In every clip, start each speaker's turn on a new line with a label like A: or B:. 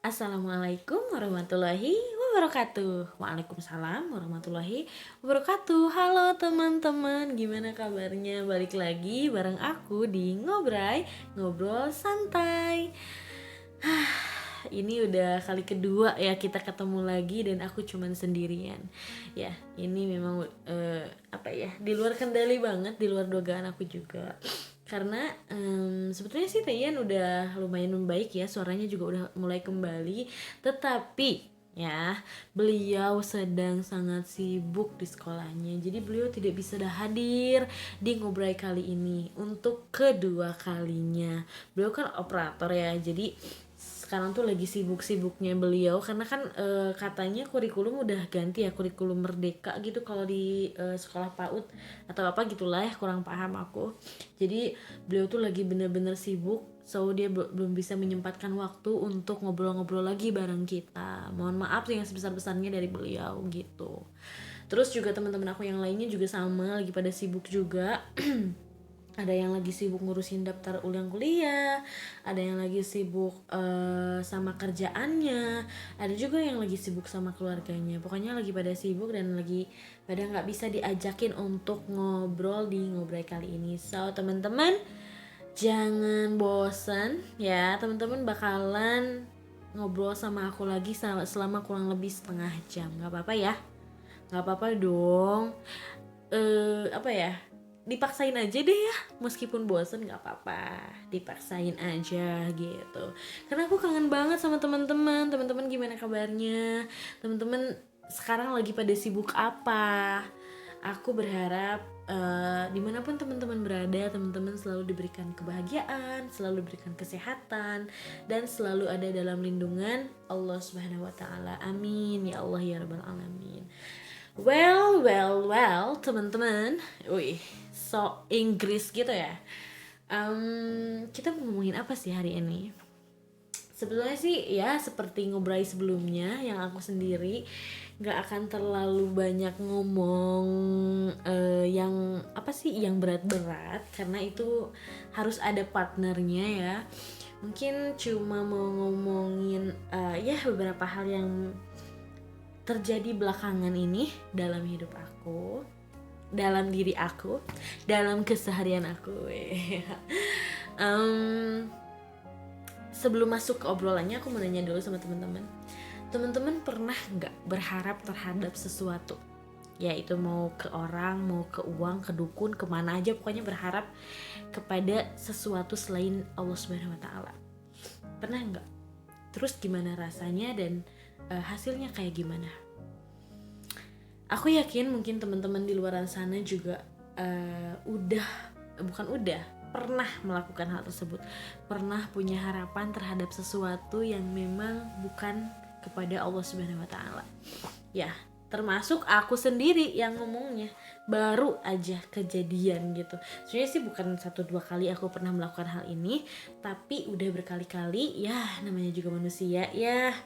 A: Assalamualaikum warahmatullahi wabarakatuh. Waalaikumsalam warahmatullahi wabarakatuh. Halo teman-teman, gimana kabarnya? Balik lagi bareng aku di Ngobray, Ngobrol Santai. Ini udah kali kedua ya kita ketemu lagi dan aku cuman sendirian. Ya, ini memang di luar kendali banget, di luar dugaan aku juga. Karena sebetulnya sih Tayan udah lumayan membaik ya, suaranya juga udah mulai kembali. Tetapi ya, beliau sedang sangat sibuk di sekolahnya. Jadi beliau tidak bisa hadir di ngobrol kali ini untuk kedua kalinya. Beliau kan operator ya, jadi sekarang tuh lagi sibuk-sibuknya beliau karena kan katanya kurikulum udah ganti ya, kurikulum merdeka gitu kalau di sekolah PAUD atau apa gitulah ya, kurang paham aku. Jadi beliau tuh lagi bener-bener sibuk, so dia belum bisa menyempatkan waktu untuk ngobrol-ngobrol lagi bareng kita. Mohon maaf yang sebesar-besarnya dari beliau gitu. Terus juga teman-teman aku yang lainnya juga sama, lagi pada sibuk juga. Ada yang lagi sibuk ngurusin daftar ulang kuliah, ada yang lagi sibuk sama kerjaannya, ada juga yang lagi sibuk sama keluarganya. Pokoknya lagi pada sibuk dan lagi pada nggak bisa diajakin untuk ngobrol di ngobrol kali ini. So teman-teman jangan bosan ya, teman-teman bakalan ngobrol sama aku lagi selama kurang lebih setengah jam. Nggak apa-apa ya, nggak apa-apa dong. Apa ya, dipaksain aja deh ya, meskipun bosen nggak apa-apa, dipaksain aja gitu. Karena aku kangen banget sama teman-teman. Teman-teman gimana kabarnya? Teman-teman sekarang lagi pada sibuk apa? Aku berharap dimanapun teman-teman berada, teman-teman selalu diberikan kebahagiaan, selalu diberikan kesehatan, dan selalu ada dalam lindungan Allah Subhanahu Wa Taala. Amin ya Allah ya Rabbal Alamin. Well, teman-teman, wih, so Inggris gitu ya. Kita mau ngomongin apa sih hari ini? Sebetulnya sih ya seperti ngobrol sebelumnya, yang aku sendiri gak akan terlalu banyak ngomong yang apa sih, yang berat-berat, karena itu harus ada partnernya ya. Mungkin cuma mau ngomongin ya beberapa hal yang terjadi belakangan ini dalam hidup aku, dalam diri aku, dalam keseharian aku. Sebelum masuk ke obrolannya, aku mau nanya dulu sama teman-teman. Teman-teman pernah nggak berharap terhadap sesuatu? Ya itu mau ke orang, mau ke uang, ke dukun, kemana aja, pokoknya berharap kepada sesuatu selain Allah Subhanahu Wa Taala. Pernah nggak? Terus gimana rasanya dan hasilnya kayak gimana? Aku yakin mungkin teman-teman di luar sana juga pernah melakukan hal tersebut, pernah punya harapan terhadap sesuatu yang memang bukan kepada Allah Subhanahu Wa Taala. Ya, termasuk aku sendiri yang ngomongnya baru aja kejadian gitu. Sebenarnya sih bukan 1-2 kali aku pernah melakukan hal ini, tapi udah berkali-kali. Ya namanya juga manusia ya,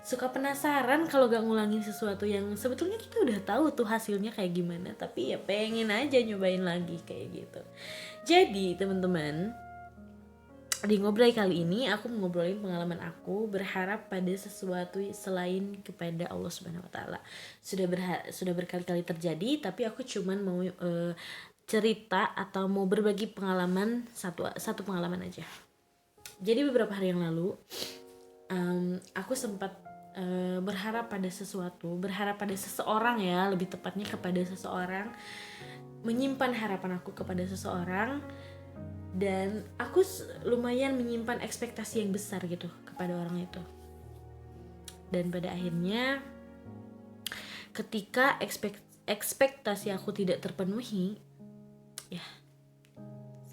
A: suka penasaran kalau gak ngulangin sesuatu yang sebetulnya kita udah tahu tuh hasilnya kayak gimana, tapi ya pengen aja nyobain lagi kayak gitu. Jadi teman-teman, di ngobrol kali ini aku mau ngobrolin pengalaman aku berharap pada sesuatu selain kepada Allah Subhanahu Wa Taala. Sudah berkali-kali terjadi, tapi aku cuman mau cerita atau mau berbagi pengalaman, satu pengalaman aja. Jadi beberapa hari yang lalu aku sempat berharap pada sesuatu, berharap pada seseorang ya, lebih tepatnya kepada seseorang, menyimpan harapan aku kepada seseorang, dan aku lumayan menyimpan ekspektasi yang besar gitu kepada orang itu. Dan pada akhirnya ketika ekspektasi aku tidak terpenuhi, ya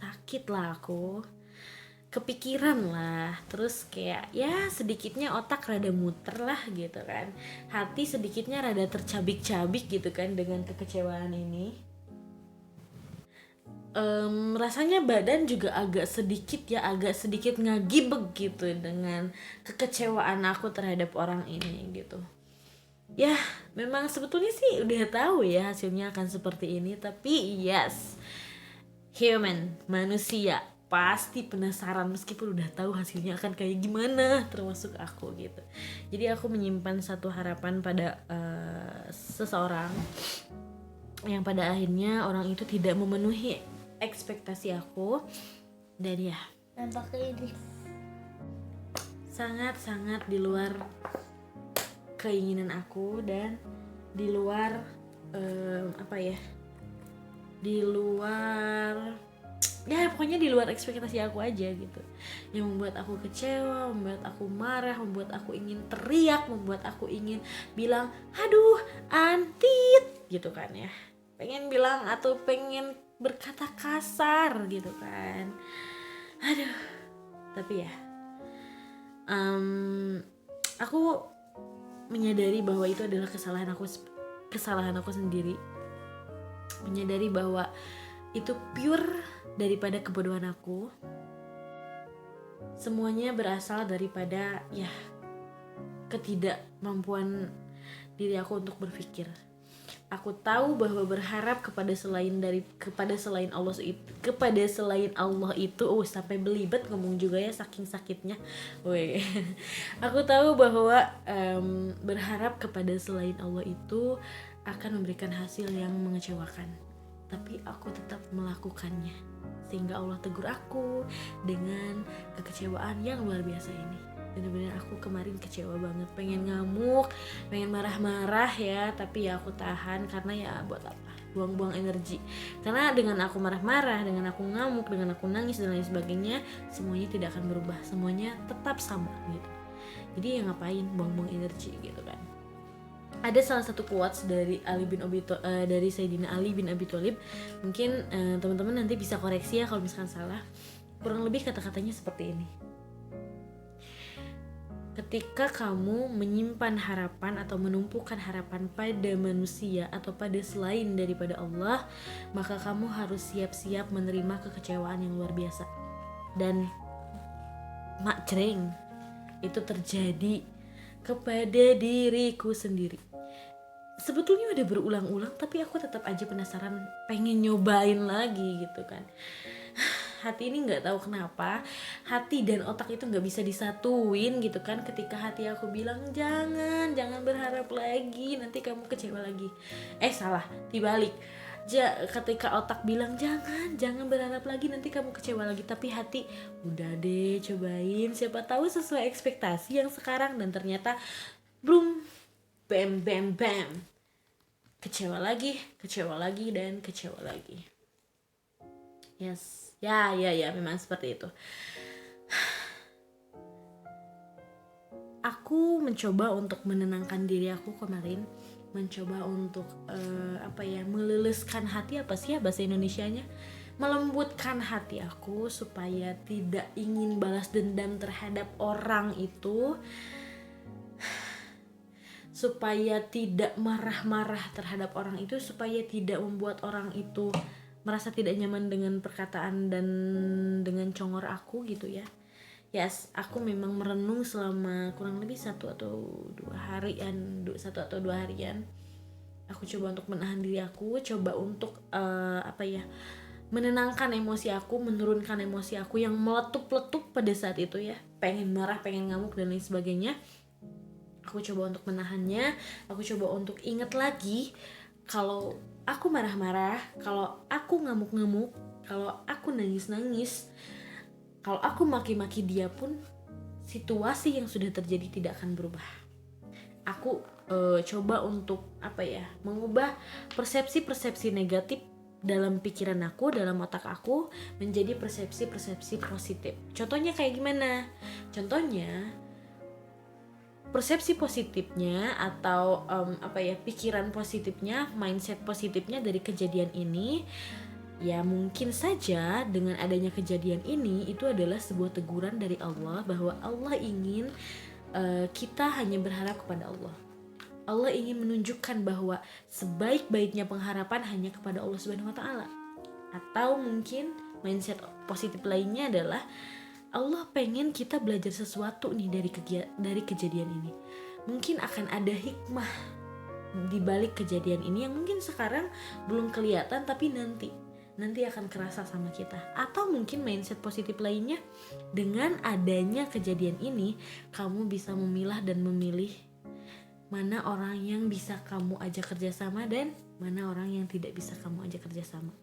A: sakit lah aku, kepikiran lah, terus kayak ya sedikitnya otak rada muter lah gitu kan, hati sedikitnya rada tercabik-cabik gitu kan dengan kekecewaan ini. Rasanya badan juga agak sedikit ngagibeg gitu dengan kekecewaan aku terhadap orang ini gitu. Ya memang sebetulnya sih udah tahu ya hasilnya akan seperti ini, tapi yes, manusia pasti penasaran meskipun udah tahu hasilnya akan kayak gimana, termasuk aku gitu. Jadi aku menyimpan satu harapan pada seseorang yang pada akhirnya orang itu tidak memenuhi ekspektasi aku, dan ya
B: pakai ini
A: sangat-sangat di luar keinginan aku dan di luar di luar ya pokoknya di luar ekspektasi aku aja gitu, yang membuat aku kecewa, membuat aku marah, membuat aku ingin teriak, membuat aku ingin bilang aduh antit gitu kan ya, pengen bilang atau pengen berkata kasar gitu kan, aduh. Tapi ya aku menyadari bahwa itu adalah kesalahan aku sendiri, menyadari bahwa itu pure daripada kebodohan aku. Semuanya berasal daripada ya ketidakmampuan diri aku untuk berpikir. Aku tahu bahwa berharap kepada selain Allah itu sampai belibet ngomong juga ya saking sakitnya. Woi. Aku tahu bahwa berharap kepada selain Allah itu akan memberikan hasil yang mengecewakan. Tapi aku tetap melakukannya sehingga Allah tegur aku dengan kekecewaan yang luar biasa ini. Bener-bener aku kemarin kecewa banget, pengen ngamuk, pengen marah-marah ya, tapi ya aku tahan karena ya buat apa, buang-buang energi. Karena dengan aku marah-marah, dengan aku ngamuk, dengan aku nangis dan lain sebagainya, semuanya tidak akan berubah, semuanya tetap sama gitu. Jadi ya ngapain buang-buang energi gitu kan. Ada salah satu quotes dari dari Sayyidina Ali bin Abi Thalib. Mungkin teman-teman nanti bisa koreksi ya kalau misalkan salah. Kurang lebih kata-katanya seperti ini. Ketika kamu menyimpan harapan atau menumpukan harapan pada manusia atau pada selain daripada Allah, maka kamu harus siap-siap menerima kekecewaan yang luar biasa. Dan makcreng, itu terjadi kepada diriku sendiri. Sebetulnya udah berulang-ulang, tapi aku tetap aja penasaran, pengen nyobain lagi gitu kan. Hati ini nggak tahu kenapa hati dan otak itu nggak bisa disatuin gitu kan. Ketika hati aku bilang jangan berharap lagi, nanti kamu kecewa lagi. Salah, dibalik. Ketika otak bilang jangan berharap lagi, nanti kamu kecewa lagi. Tapi hati udah deh cobain, siapa tahu sesuai ekspektasi yang sekarang. Dan ternyata boom, bam bam bam, kecewa lagi dan kecewa lagi. Yes. Ya, memang seperti itu. Aku mencoba untuk menenangkan diri aku kemarin, mencoba untuk meleleskan hati, apa sih ya bahasa Indonesianya? Melembutkan hati aku supaya tidak ingin balas dendam terhadap orang itu, supaya tidak marah-marah terhadap orang itu, supaya tidak membuat orang itu merasa tidak nyaman dengan perkataan dan dengan congor aku gitu ya. Yes, aku memang merenung selama kurang lebih 1 atau 2 harian. Aku coba untuk menahan diri aku, coba untuk menenangkan emosi aku, menurunkan emosi aku yang meletup-letup pada saat itu ya. Pengen marah, pengen ngamuk dan lain sebagainya. Aku coba untuk menahannya, aku coba untuk ingat lagi kalau aku marah-marah, kalau aku ngamuk-ngamuk, kalau aku nangis-nangis, kalau aku maki-maki dia pun, situasi yang sudah terjadi tidak akan berubah. Aku coba untuk mengubah persepsi-persepsi negatif dalam pikiran aku, dalam otak aku menjadi persepsi-persepsi positif. Contohnya kayak gimana? Contohnya persepsi positifnya atau pikiran positifnya, mindset positifnya dari kejadian ini, ya mungkin saja dengan adanya kejadian ini itu adalah sebuah teguran dari Allah bahwa Allah ingin kita hanya berharap kepada Allah. Allah ingin menunjukkan bahwa sebaik-baiknya pengharapan hanya kepada Allah Subhanahu wa taala. Atau mungkin mindset positif lainnya adalah Allah pengen kita belajar sesuatu nih dari kejadian ini. Mungkin akan ada hikmah di balik kejadian ini yang mungkin sekarang belum kelihatan, tapi nanti nanti akan kerasa sama kita. Atau mungkin mindset positif lainnya, dengan adanya kejadian ini kamu bisa memilah dan memilih mana orang yang bisa kamu ajak kerjasama dan mana orang yang tidak bisa kamu ajak kerjasama.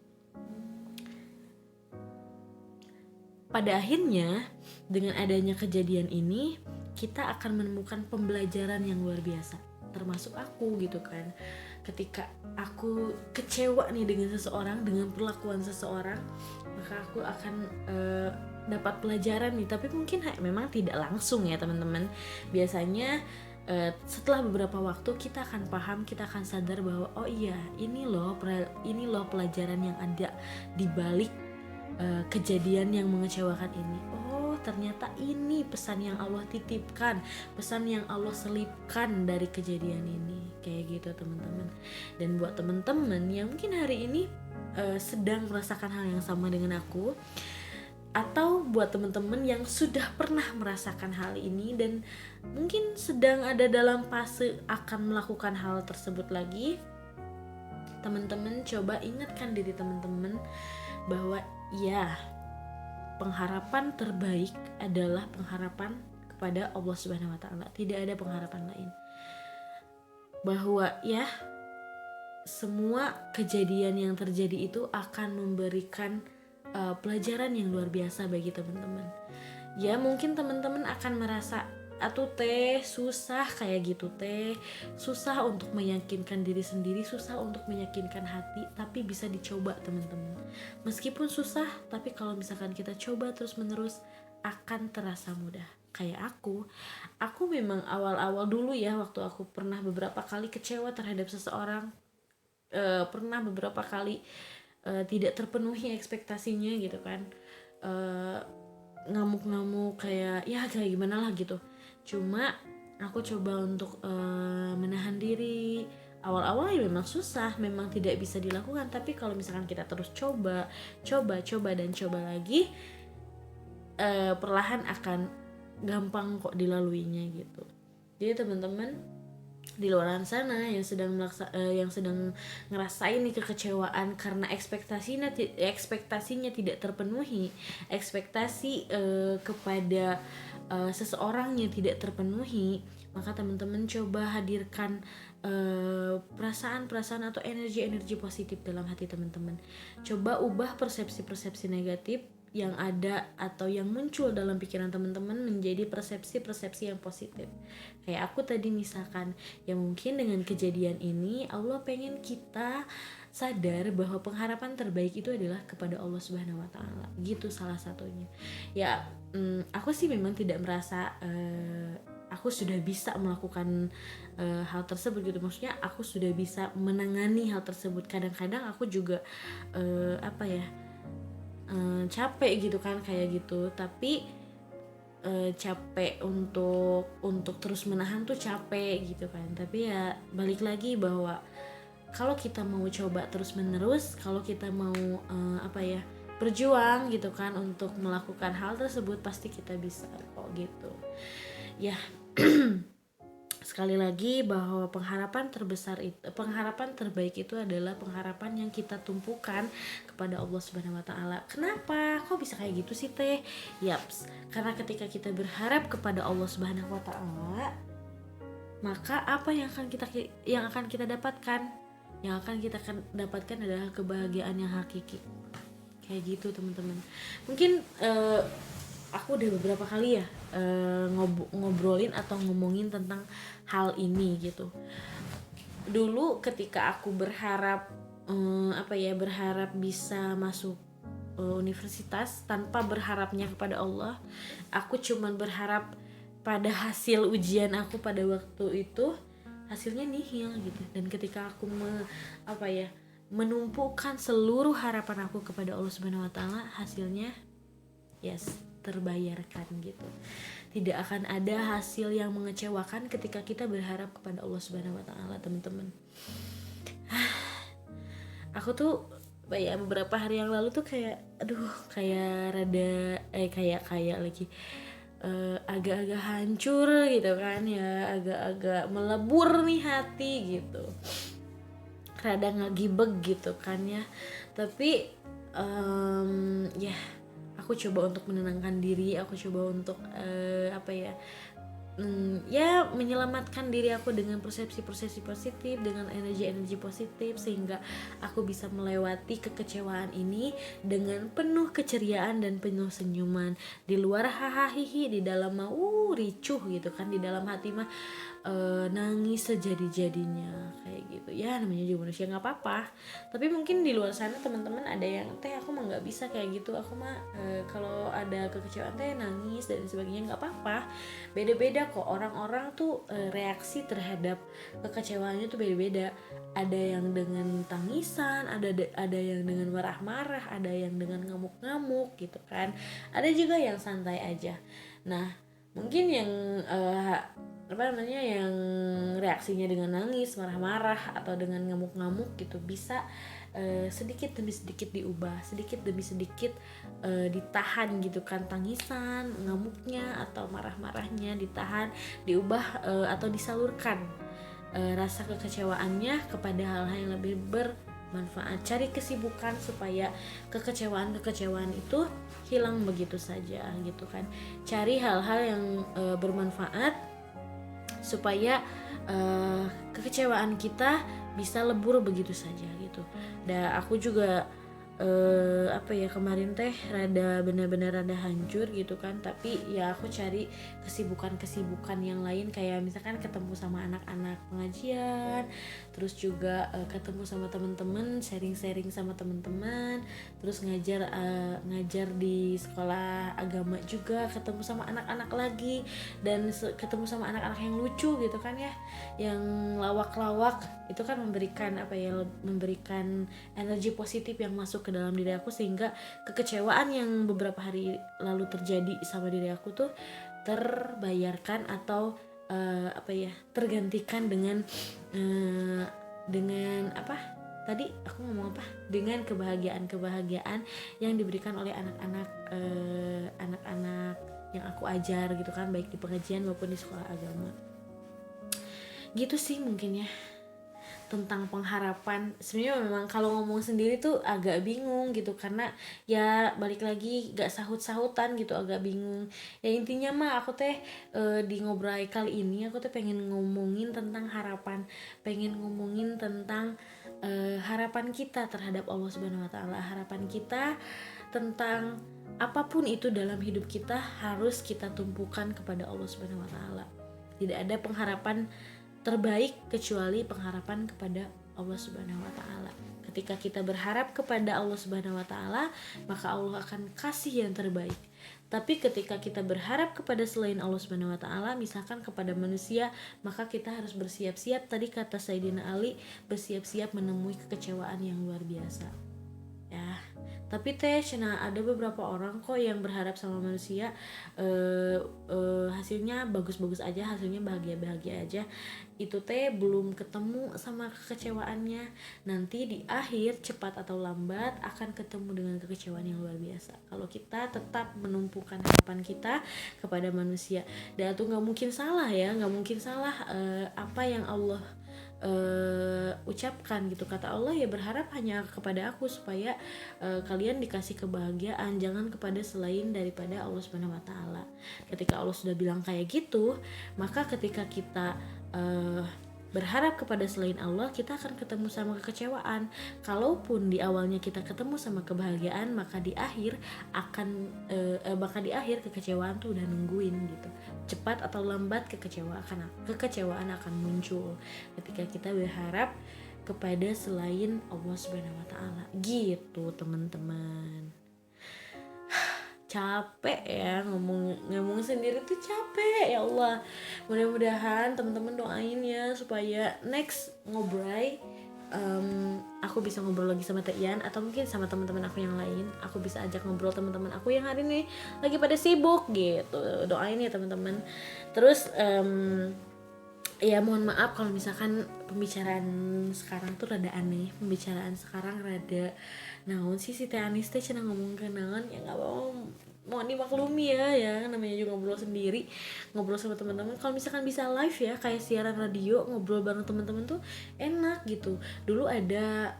A: Pada akhirnya, dengan adanya kejadian ini, kita akan menemukan pembelajaran yang luar biasa. Termasuk aku gitu kan. Ketika aku kecewa nih dengan seseorang, dengan perlakuan seseorang, maka aku akan dapat pelajaran nih. Tapi mungkin memang tidak langsung ya teman-teman. Biasanya setelah beberapa waktu kita akan paham, kita akan sadar bahwa oh iya, ini loh pelajaran yang ada di balik kejadian yang mengecewakan ini. Oh, ternyata ini pesan yang Allah titipkan, pesan yang Allah selipkan dari kejadian ini. Kayak gitu teman-teman. Dan buat teman-teman yang mungkin hari ini sedang merasakan hal yang sama dengan aku, atau buat teman-teman yang sudah pernah merasakan hal ini dan mungkin sedang ada dalam fase akan melakukan hal tersebut lagi, teman-teman coba ingatkan diri teman-teman bahwa ya, pengharapan terbaik adalah pengharapan kepada Allah Subhanahu wa taala. Tidak ada pengharapan lain. Bahwa ya, semua kejadian yang terjadi itu akan memberikan pelajaran yang luar biasa bagi teman-teman. Ya, mungkin teman-teman akan merasa atuh teh susah kayak gitu teh, susah untuk meyakinkan diri sendiri, susah untuk meyakinkan hati, tapi bisa dicoba teman-teman. Meskipun susah, tapi kalau misalkan kita coba terus menerus akan terasa mudah. Kayak aku memang awal-awal dulu ya, waktu aku pernah beberapa kali kecewa terhadap seseorang, pernah beberapa kali tidak terpenuhi ekspektasinya gitu kan, ngamuk-ngamuk kayak gimana lah gitu. Cuma aku coba untuk menahan diri. Awal-awal ya memang susah, memang tidak bisa dilakukan, tapi kalau misalkan kita terus coba lagi, perlahan akan gampang kok dilaluinya gitu. Jadi teman-teman di luar sana yang sedang ngerasain nih kekecewaan karena ekspektasinya tidak terpenuhi, ekspektasi kepada seseorang yang tidak terpenuhi, maka teman-teman coba hadirkan perasaan-perasaan atau energi-energi positif dalam hati teman-teman. Coba ubah persepsi-persepsi negatif yang ada atau yang muncul dalam pikiran teman-teman menjadi persepsi-persepsi yang positif. Kayak aku tadi misalkan, ya mungkin dengan kejadian ini Allah pengen kita sadar bahwa pengharapan terbaik itu adalah kepada Allah Subhanahu wa taala. Gitu salah satunya. Ya, aku sih memang tidak merasa aku sudah bisa melakukan hal tersebut gitu. Maksudnya aku sudah bisa menangani hal tersebut. Kadang-kadang aku juga capek gitu kan kayak gitu, tapi capek untuk terus menahan tuh capek gitu kan. Tapi ya balik lagi bahwa kalau kita mau coba terus menerus, kalau kita mau berjuang gitu kan untuk melakukan hal tersebut, pasti kita bisa kok gitu ya. Sekali lagi bahwa pengharapan terbaik itu adalah pengharapan yang kita tumpukan kepada Allah Subhanahu wa taala. Kenapa? Kok bisa kayak gitu sih teh? Yaps, karena ketika kita berharap kepada Allah Subhanahu wa taala, maka apa yang akan kita dapatkan? Yang akan kita dapatkan adalah kebahagiaan yang hakiki. Kayak gitu teman-teman. Mungkin aku udah beberapa kali ya ngobrolin atau ngomongin tentang hal ini gitu. Dulu ketika aku berharap bisa masuk universitas tanpa berharapnya kepada Allah, aku cuman berharap pada hasil ujian aku pada waktu itu, hasilnya nihil gitu. Dan ketika aku menumpukan seluruh harapan aku kepada Allah Subhanahu wa taala, hasilnya terbayarkan gitu. Tidak akan ada hasil yang mengecewakan ketika kita berharap kepada Allah Subhanahu wa taala, teman-teman. Aku tuh beberapa hari yang lalu tuh kayak agak-agak hancur gitu kan ya, agak-agak melebur nih hati gitu. Rada ngegibeg gitu kan ya. Tapi ya aku coba untuk menenangkan diri, aku coba untuk ya menyelamatkan diri aku dengan persepsi-persepsi positif, dengan energi-energi positif, sehingga aku bisa melewati kekecewaan ini dengan penuh keceriaan dan penuh senyuman. Di luar hahaha, di dalam mah ricuh gitu kan, di dalam hati mah nangis sejadi-jadinya kayak gitu ya, namanya juga manusia, nggak apa-apa. Tapi mungkin di luar sana teman-teman ada yang aku mah nggak bisa kayak gitu, aku mah kalau ada kekecewaan nangis dan sebagainya, nggak apa-apa. Beda-beda kok orang-orang tuh, reaksi terhadap kekecewaannya tuh beda-beda. Ada yang dengan tangisan, ada yang dengan marah-marah, ada yang dengan ngamuk-ngamuk gitu kan, ada juga yang santai aja. Nah mungkin yang yang reaksinya dengan nangis, marah-marah atau dengan ngamuk-ngamuk gitu bisa sedikit demi sedikit diubah, sedikit demi sedikit ditahan gitu kan, tangisan, ngamuknya atau marah-marahnya ditahan, diubah atau disalurkan rasa kekecewaannya kepada hal-hal yang lebih bermanfaat. Cari kesibukan supaya kekecewaan itu hilang begitu saja gitu kan. Cari hal-hal yang bermanfaat supaya kekecewaan kita bisa lebur begitu saja gitu. Dan aku juga kemarin rada benar-benar rada hancur gitu kan, tapi ya aku cari kesibukan yang lain, kayak misalkan ketemu sama anak-anak pengajian, terus juga ketemu sama teman-teman, sharing-sharing sama teman-teman, terus ngajar di sekolah agama juga, ketemu sama anak-anak lagi, dan ketemu sama anak-anak yang lucu gitu kan ya, yang lawak-lawak, itu kan memberikan energi positif yang masuk ke dalam diri aku, sehingga kekecewaan yang beberapa hari lalu terjadi sama diri aku tuh terbayarkan atau tergantikan dengan tadi aku ngomong apa, dengan kebahagiaan yang diberikan oleh anak-anak yang aku ajar gitu kan, baik di pengajian maupun di sekolah agama. Gitu sih mungkin ya tentang pengharapan. Sebenarnya memang kalau ngomong sendiri tuh agak bingung gitu, karena ya balik lagi gak sahut-sahutan gitu, agak bingung. Ya intinya mah aku di ngobrol kali ini aku pengen ngomongin tentang harapan, pengen ngomongin tentang harapan kita terhadap Allah Subhanahu wa taala, harapan kita tentang apapun itu dalam hidup kita harus kita tumpukan kepada Allah Subhanahu wa taala. Tidak ada pengharapan terbaik kecuali pengharapan kepada Allah Subhanahu wa taala. Ketika kita berharap kepada Allah Subhanahu wa taala, maka Allah akan kasih yang terbaik. Tapi ketika kita berharap kepada selain Allah Subhanahu wa taala, misalkan kepada manusia, maka kita harus bersiap-siap, tadi kata Sayyidina Ali, bersiap-siap menemui kekecewaan yang luar biasa. Ya. Tapi ada beberapa orang kok yang berharap sama manusia hasilnya bagus-bagus aja, hasilnya bahagia-bahagia aja. Itu belum ketemu sama kekecewaannya. Nanti di akhir cepat atau lambat akan ketemu dengan kekecewaan yang luar biasa kalau kita tetap menumpukan harapan kita kepada manusia. Dan itu nggak mungkin salah ya, nggak mungkin salah apa yang Allah ucapkan gitu. Kata Allah ya, berharap hanya kepada aku supaya kalian dikasih kebahagiaan, jangan kepada selain daripada Allah Subhanahu wa taala. Ketika Allah sudah bilang kayak gitu, maka ketika kita berharap kepada selain Allah, kita akan ketemu sama kekecewaan. Kalaupun di awalnya kita ketemu sama kebahagiaan, maka di akhir kekecewaan tuh udah nungguin gitu. Cepat atau lambat kekecewaan akan muncul ketika kita berharap kepada selain Allah Subhanahu wa taala. Gitu, teman-teman. Capek ya ngomong sendiri tuh, capek ya Allah. Mudah-mudahan teman-teman doain ya supaya next ngobrol aku bisa ngobrol lagi sama Tian, atau mungkin sama teman-teman aku yang lain. Aku bisa ajak ngobrol teman-teman aku yang hari ini lagi pada sibuk gitu. Doain ya teman-teman. Terus ya mohon maaf kalau misalkan pembicaraan sekarang tuh rada aneh, pembicaraan sekarang rada naon sih si Teh Anis teh cenah ngomong ke naon, ya nggak mau dimaklumi ya namanya juga ngobrol sendiri, ngobrol sama teman-teman. Kalau misalkan bisa live ya kayak siaran radio, ngobrol bareng teman-teman tuh enak gitu. Dulu ada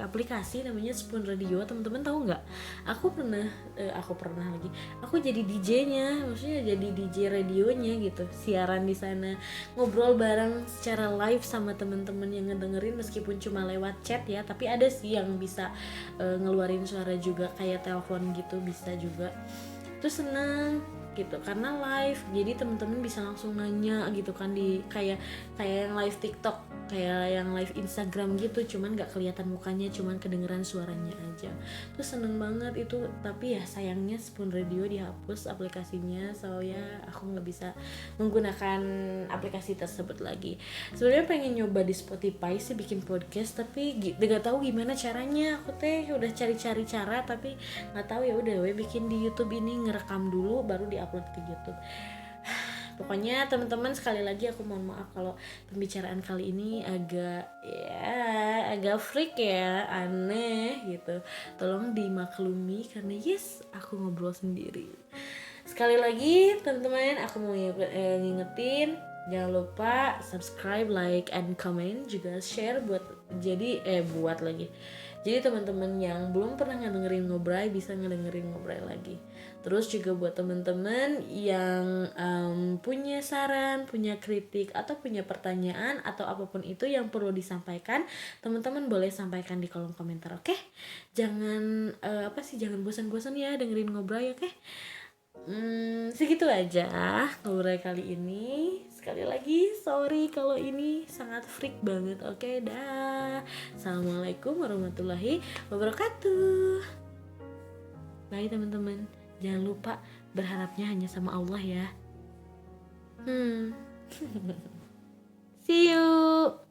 A: aplikasi namanya Spoon Radio. Teman-teman tahu nggak? Aku pernah lagi. Aku jadi DJ-nya, maksudnya jadi DJ radionya gitu. Siaran di sana, ngobrol bareng secara live sama teman-teman yang ngedengerin meskipun cuma lewat chat ya. Tapi ada sih yang bisa ngeluarin suara juga kayak telepon gitu bisa juga. Terus seneng gitu karena live, jadi temen-temen bisa langsung nanya gitu kan di kayak yang live TikTok, kayak yang live Instagram gitu, cuman nggak kelihatan mukanya, cuman kedengeran suaranya aja. Terus seneng banget itu, tapi ya sayangnya Spoon Radio dihapus aplikasinya, so ya aku nggak bisa menggunakan aplikasi tersebut lagi. Sebenarnya pengen nyoba di Spotify sih bikin podcast, tapi nggak tahu gimana caranya. Aku teh udah cari-cari cara tapi nggak tahu, ya udah bikin di YouTube ini, ngerekam dulu baru diupload ke YouTube. Pokoknya teman-teman, sekali lagi aku mohon maaf kalau pembicaraan kali ini agak freak ya, aneh gitu. Tolong dimaklumi karena aku ngobrol sendiri. Sekali lagi teman-teman, aku mau ngingetin, jangan lupa subscribe, like, and comment, juga share buat lagi. Jadi teman-teman yang belum pernah ngedengerin Ngobrai bisa ngedengerin Ngobrai lagi. Terus juga buat teman-teman yang punya saran, punya kritik, atau punya pertanyaan atau apapun itu yang perlu disampaikan, teman-teman boleh sampaikan di kolom komentar, oke? Jangan jangan bosan-bosan ya dengerin Ngobrai, oke? Segitu aja ngobrol kali ini. Sekali lagi sorry kalau ini sangat freak banget. Oke, dah. Assalamualaikum warahmatullahi wabarakatuh. Bye teman-teman. Jangan lupa berharapnya hanya sama Allah ya. See you.